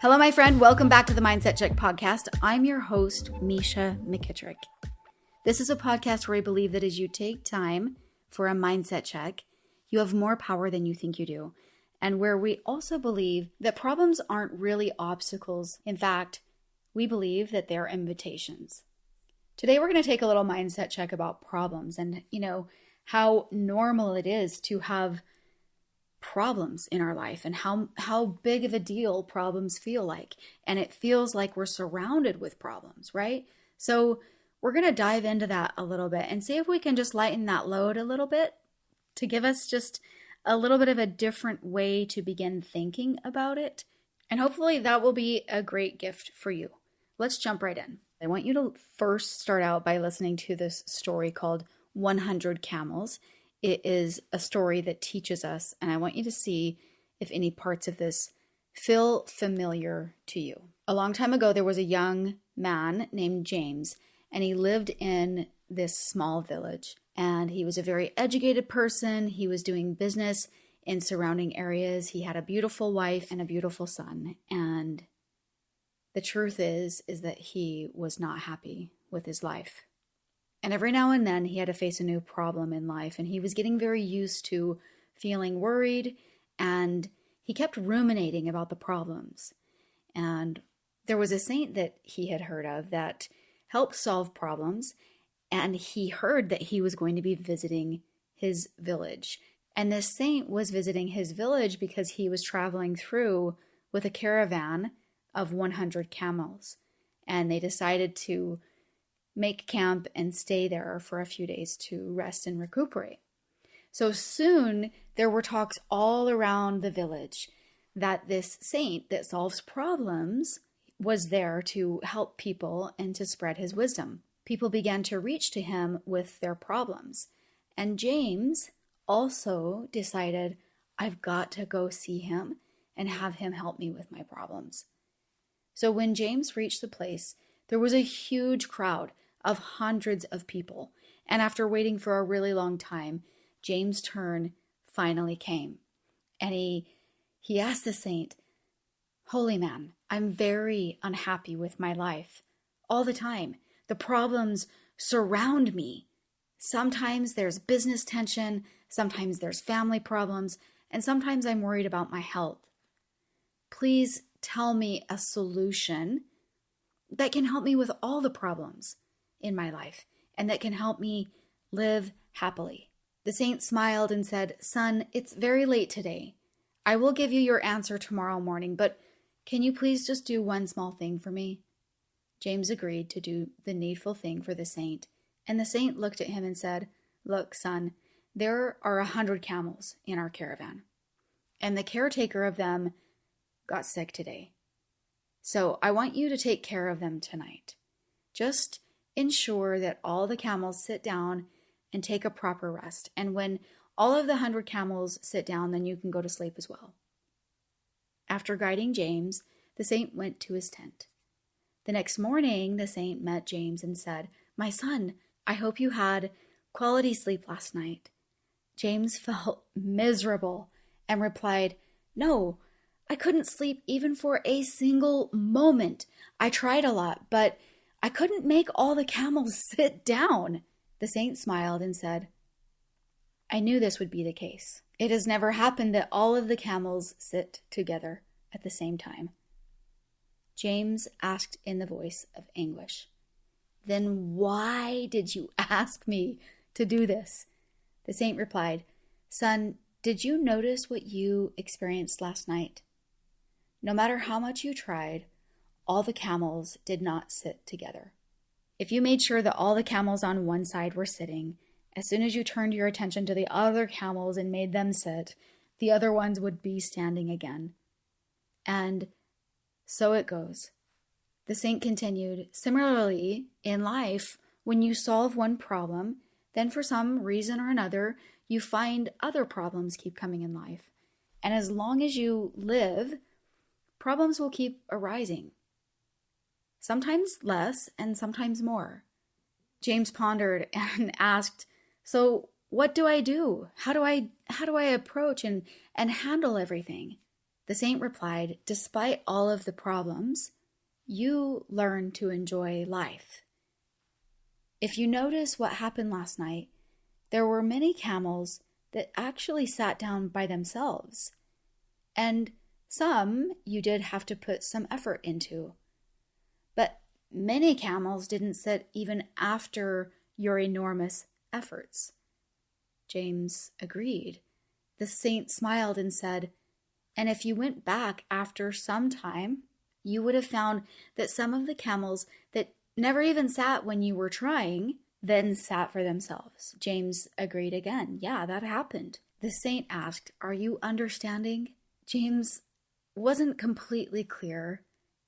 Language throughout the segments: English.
Hello, my friend. Welcome back to the Mindset Check podcast. I'm your host, Mesha McKittrick. This is a podcast where I believe that as you take time for a mindset check, you have more power than you think you do. And where we also believe that problems aren't really obstacles. In fact, we believe that they're invitations. Today, we're going to take a little mindset check about problems and, how normal it is to have problems in our life and how big of a deal problems feel like. And it feels like we're surrounded with problems, right? So we're going to dive into that a little bit and see if we can just lighten that load a little bit to give us just a little bit of a different way to begin thinking about it. And hopefully that will be a great gift for you. Let's jump right in. I want you to first start out by listening to this story called 100 Camels. It is a story that teaches us, and I want you to see if any parts of this feel familiar to you. A long time ago, there was a young man named James, and he lived in this small village. And he was a very educated person. He was doing business in surrounding areas. He had a beautiful wife and a beautiful son. And the truth is that he was not happy with his life. And every now and then he had to face a new problem in life, and he was getting very used to feeling worried, and he kept ruminating about the problems. And there was a saint that he had heard of that helped solve problems, and he heard that he was going to be visiting his village. And this saint was visiting his village because he was traveling through with a caravan of 100 camels, and they decided to make camp and stay there for a few days to rest and recuperate. So soon there were talks all around the village that this saint that solves problems was there to help people and to spread his wisdom. People began to reach to him with their problems. And James also decided, I've got to go see him and have him help me with my problems. So when James reached the place, there was a huge crowd of hundreds of people. And after waiting for a really long time, James' turn finally came. And he asked the saint, Holy man, I'm very unhappy with my life. All the time, the problems surround me. Sometimes there's business tension, sometimes there's family problems, and sometimes I'm worried about my health. Please tell me a solution that can help me with all the problems in my life and that can help me live happily. The saint smiled and said, Son, it's very late today. I will give you your answer tomorrow morning, but can you please just do one small thing for me? James agreed to do the needful thing for the saint, and the saint looked at him and said, Look, son, there are 100 camels in our caravan, and the caretaker of them got sick today. So I want you to take care of them tonight. Just ensure that all the camels sit down and take a proper rest. And when all of the 100 camels sit down, then you can go to sleep as well. After guiding James, the saint went to his tent. The next morning, the saint met James and said, My son, I hope you had quality sleep last night. James felt miserable and replied, No, I couldn't sleep even for a single moment. I tried a lot, but I couldn't make all the camels sit down. The saint smiled and said, I knew this would be the case. It has never happened that all of the camels sit together at the same time. James asked in the voice of anguish, Then why did you ask me to do this? The saint replied, Son, did you notice what you experienced last night? No matter how much you tried, all the camels did not sit together. If you made sure that all the camels on one side were sitting, as soon as you turned your attention to the other camels and made them sit, the other ones would be standing again. And so it goes. The saint continued, Similarly, in life, when you solve one problem, then for some reason or another, you find other problems keep coming in life. And as long as you live, problems will keep arising. Sometimes less and sometimes more. James pondered and asked, "So what do I do? How do I approach and handle everything?" The saint replied, "Despite all of the problems, you learn to enjoy life. If you notice what happened last night, there were many camels that actually sat down by themselves. And some you did have to put some effort into. But many camels didn't sit even after your enormous efforts." James agreed. The saint smiled and said, "And if you went back after some time, you would have found that some of the camels that never even sat when you were trying, then sat for themselves." James agreed again. "Yeah, that happened." The saint asked, "Are you understanding?" James wasn't completely clear,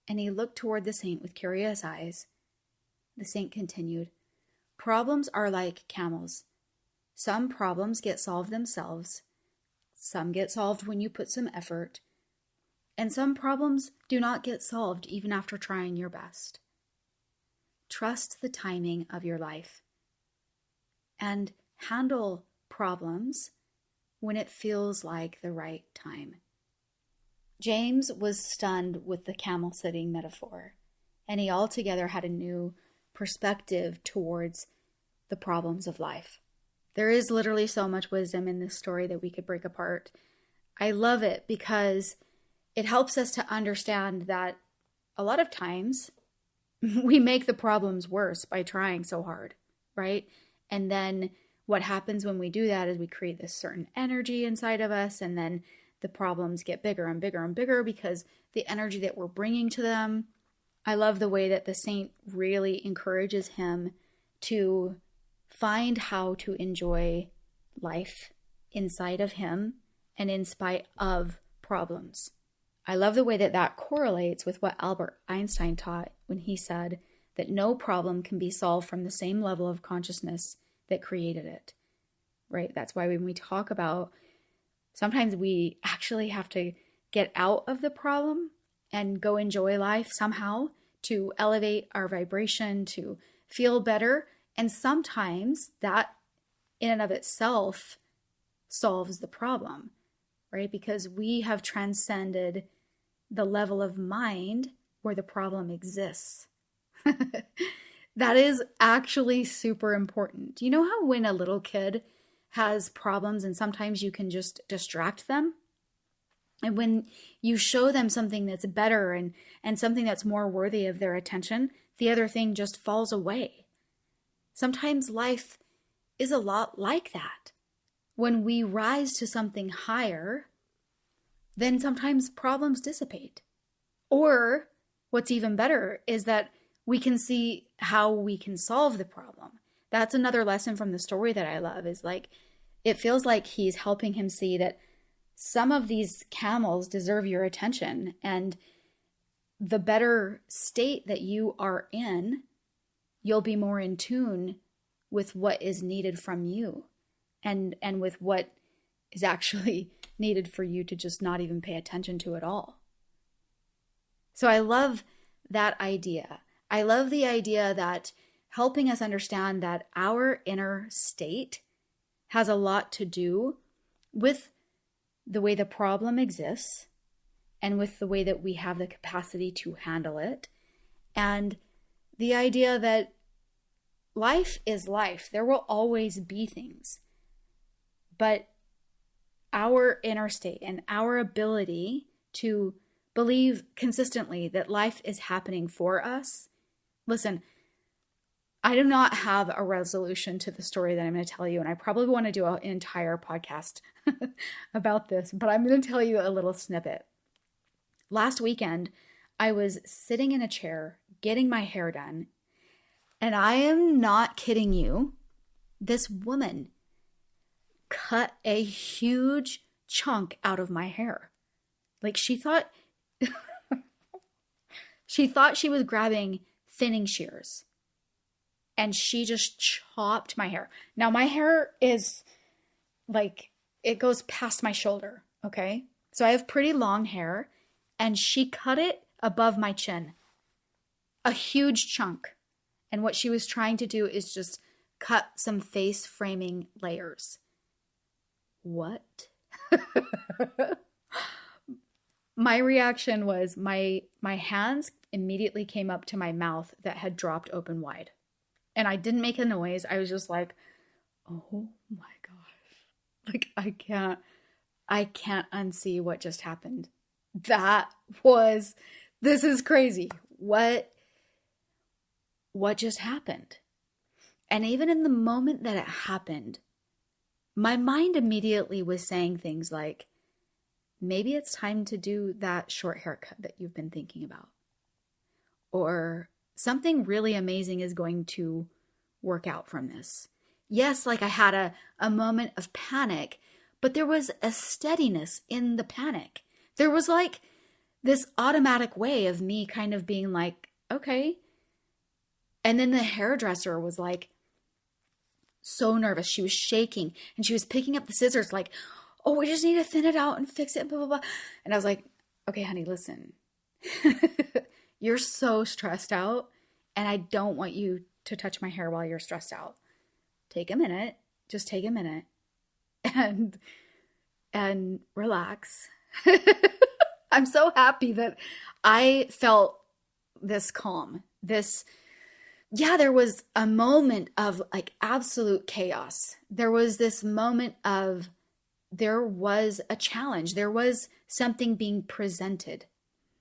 and he looked toward the saint with curious eyes. The saint continued, "Problems are like camels. Some problems get solved themselves. Some get solved when you put some effort. And some problems do not get solved even after trying your best. Trust the timing of your life and handle problems when it feels like the right time." James was stunned with the camel sitting metaphor, and he altogether had a new perspective towards the problems of life. There is literally so much wisdom in this story that we could break apart. I love it because it helps us to understand that a lot of times we make the problems worse by trying so hard, right? And then what happens when we do that is we create this certain energy inside of us, and then the problems get bigger and bigger and bigger because the energy that we're bringing to them. I love the way that the saint really encourages him to find how to enjoy life inside of him and in spite of problems. I love the way that that correlates with what Albert Einstein taught when he said that no problem can be solved from the same level of consciousness that created it, right? That's why when we talk about, sometimes we actually have to get out of the problem and go enjoy life somehow to elevate our vibration, to feel better. And sometimes that in and of itself solves the problem, right? Because we have transcended the level of mind where the problem exists. That is actually super important. You know how when a little kid has problems and sometimes you can just distract them? And when you show them something that's better and something that's more worthy of their attention, the other thing just falls away. Sometimes life is a lot like that. When we rise to something higher, then sometimes problems dissipate. Or what's even better is that we can see how we can solve the problem. That's another lesson from the story that I love, is like, it feels like he's helping him see that some of these camels deserve your attention, and the better state that you are in, you'll be more in tune with what is needed from you and with what is actually needed for you to just not even pay attention to at all. So I love that idea. I love the idea that helping us understand that our inner state has a lot to do with the way the problem exists and with the way that we have the capacity to handle it. And the idea that life is life. There will always be things. But our inner state and our ability to believe consistently that life is happening for us. Listen, I do not have a resolution to the story that I'm going to tell you, and I probably want to do an entire podcast about this, but I'm going to tell you a little snippet. Last weekend, I was sitting in a chair getting my hair done, and I am not kidding you. This woman cut a huge chunk out of my hair. Like she thought she was grabbing thinning shears, and she just chopped my hair. Now my hair is like, it goes past my shoulder, okay? So I have pretty long hair, and she cut it above my chin. A huge chunk. And what she was trying to do is just cut some face framing layers. What? My reaction was my hands immediately came up to my mouth that had dropped open wide. And I didn't make a noise. I was just like, oh my gosh. Like I can't unsee what just happened. This is crazy. What just happened? And even in the moment that it happened, my mind immediately was saying things like, maybe it's time to do that short haircut that you've been thinking about. Or something really amazing is going to work out from this. Yes, like I had a moment of panic, but there was a steadiness in the panic. There was like this automatic way of me kind of being like, okay. And then the hairdresser was like so nervous. She was shaking and she was picking up the scissors like, oh, we just need to thin it out and fix it, blah, blah, blah. And I was like, okay, honey, listen. You're so stressed out and I don't want you to touch my hair while you're stressed out. Take a minute. Just take a minute and relax. I'm so happy that I felt this calm. There was a moment of like absolute chaos. There was this moment of, there was a challenge. There was something being presented,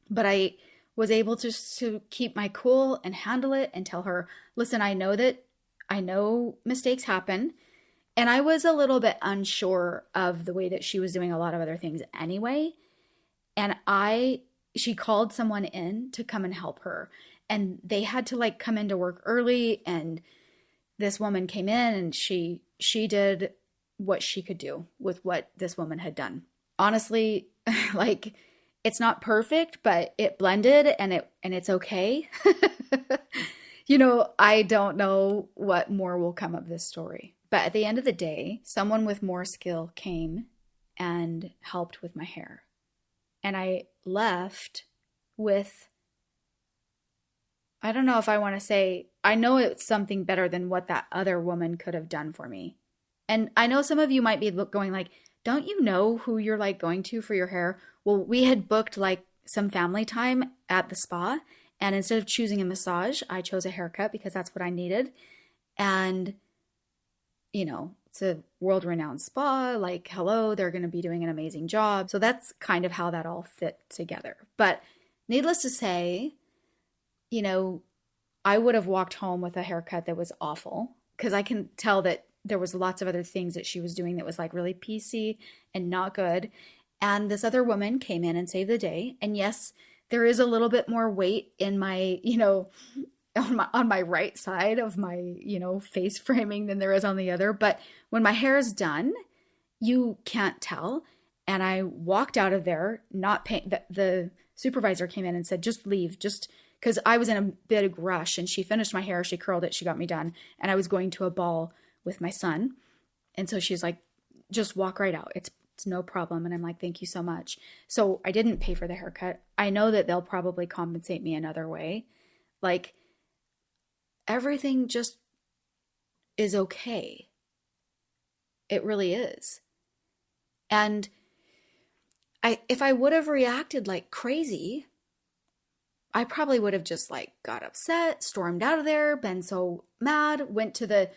but I was able to keep my cool and handle it and tell her, listen, I know mistakes happen. And I was a little bit unsure of the way that she was doing a lot of other things anyway. And she called someone in to come and help her. And they had to like come into work early. And this woman came in and she did what she could do with what this woman had done. Honestly, like it's not perfect, but it blended and it's okay. I don't know what more will come of this story. But at the end of the day, someone with more skill came and helped with my hair. And I left with, I don't know if I want to say, I know it's something better than what that other woman could have done for me. And I know some of you might be going like, don't you know who you're like going to for your hair? Well, we had booked like some family time at the spa. And instead of choosing a massage, I chose a haircut because that's what I needed. And, it's a world-renowned spa. Like, hello, they're going to be doing an amazing job. So that's kind of how that all fit together. But needless to say, I would have walked home with a haircut that was awful because I can tell that there was lots of other things that she was doing that was like really PC and not good. And this other woman came in and saved the day. And yes, there is a little bit more weight in my, on my right side of my, face framing than there is on the other. But when my hair is done, you can't tell. And I walked out of there, not paying. The supervisor came in and said, just leave, just because I was in a big rush. And she finished my hair, she curled it, she got me done. And I was going to a ball with my son. And so she's like, just walk right out. It's no problem. And I'm like, thank you so much. So I didn't pay for the haircut. I know that they'll probably compensate me another way. Like everything just is okay. It really is. And if I would have reacted like crazy, I probably would have just like got upset, stormed out of there, been so mad, went to the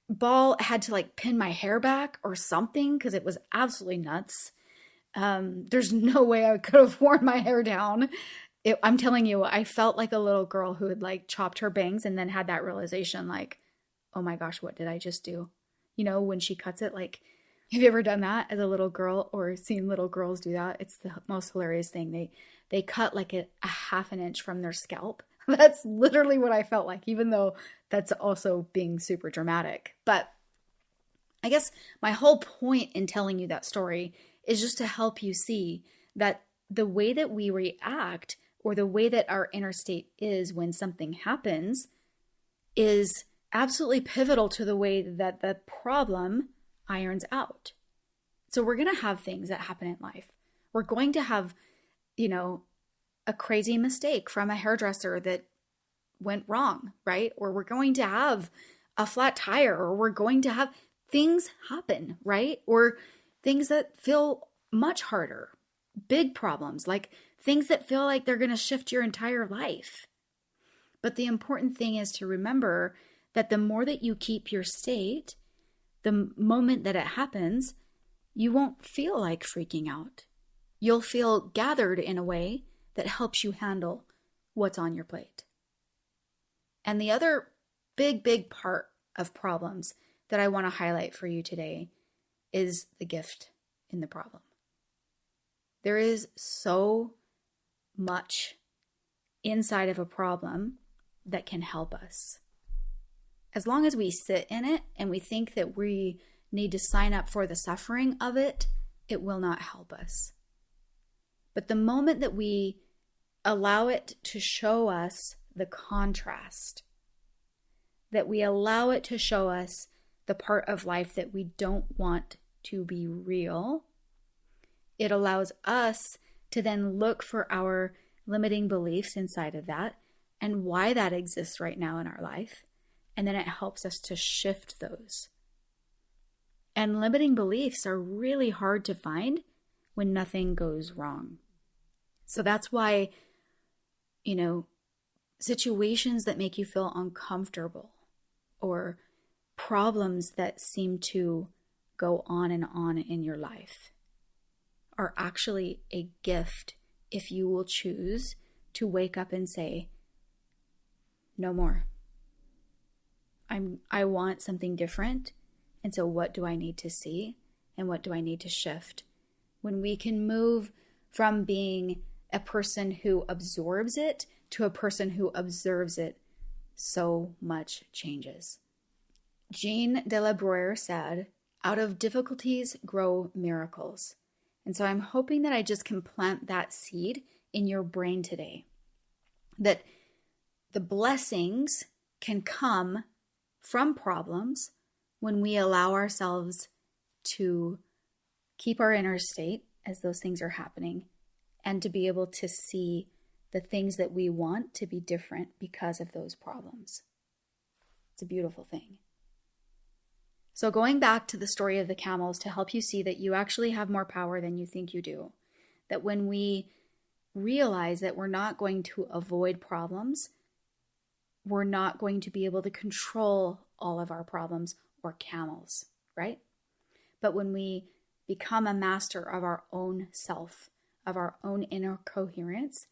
ball, had to like pin my hair back or something because it was absolutely nuts. There's no way I could have worn my hair down. I'm telling you, I felt like a little girl who had like chopped her bangs and then had that realization like, oh my gosh, what did I just do? When she cuts it, like, have you ever done that as a little girl or seen little girls do that? It's the most hilarious thing. They cut like a half an inch from their scalp. That's literally what I felt like, even though that's also being super dramatic. But I guess my whole point in telling you that story is just to help you see that the way that we react or the way that our inner state is when something happens is absolutely pivotal to the way that the problem irons out. So we're going to have things that happen in life. We're going to have, a crazy mistake from a hairdresser that went wrong, right? Or we're going to have a flat tire, or we're going to have things happen, right? Or things that feel much harder, big problems, like things that feel like they're going to shift your entire life. But the important thing is to remember that the more that you keep your state, the moment that it happens, you won't feel like freaking out. You'll feel gathered in a way that helps you handle what's on your plate. And the other big part of problems that I want to highlight for you today is the gift in the problem. There is so much inside of a problem that can help us. As long as we sit in it and we think that we need to sign up for the suffering of it, it will not help us. But the moment that we allow it to show us the contrast, that we allow it to show us the part of life that we don't want to be real, it allows us to then look for our limiting beliefs inside of that and why that exists right now in our life. And then it helps us to shift those. And limiting beliefs are really hard to find when nothing goes wrong. So that's why, situations that make you feel uncomfortable or problems that seem to go on and on in your life are actually a gift if you will choose to wake up and say, no more. I want something different. And so what do I need to see? And what do I need to shift? When we can move from being a person who absorbs it to a person who observes it, so much changes. Jean de la Bruyere said, out of difficulties grow miracles. And so I'm hoping that I just can plant that seed in your brain today, that the blessings can come from problems when we allow ourselves to keep our inner state as those things are happening, and to be able to see the things that we want to be different because of those problems. It's a beautiful thing. So going back to the story of the camels to help you see that you actually have more power than you think you do, that when we realize that we're not going to avoid problems, we're not going to be able to control all of our problems or camels, right? But when we become a master of our own self, of our own inner coherence,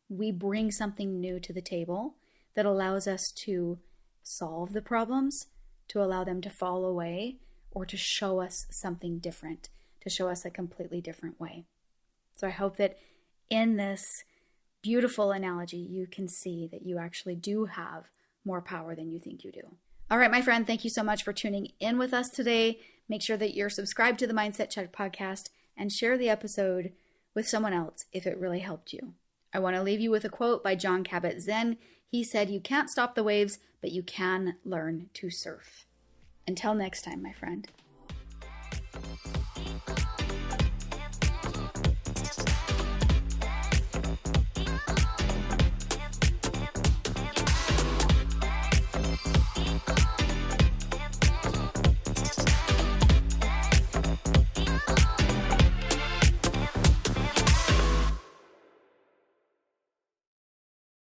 we bring something new to the table that allows us to solve the problems, to allow them to fall away, or to show us something different, to show us a completely different way. So I hope that in this beautiful analogy, you can see that you actually do have more power than you think you do. All right, my friend, thank you so much for tuning in with us today. Make sure that you're subscribed to the Mindset Check podcast and share the episode with someone else if it really helped you. I want to leave you with a quote by Jon Kabat-Zinn. He said, "You can't stop the waves, but you can learn to surf." Until next time, my friend.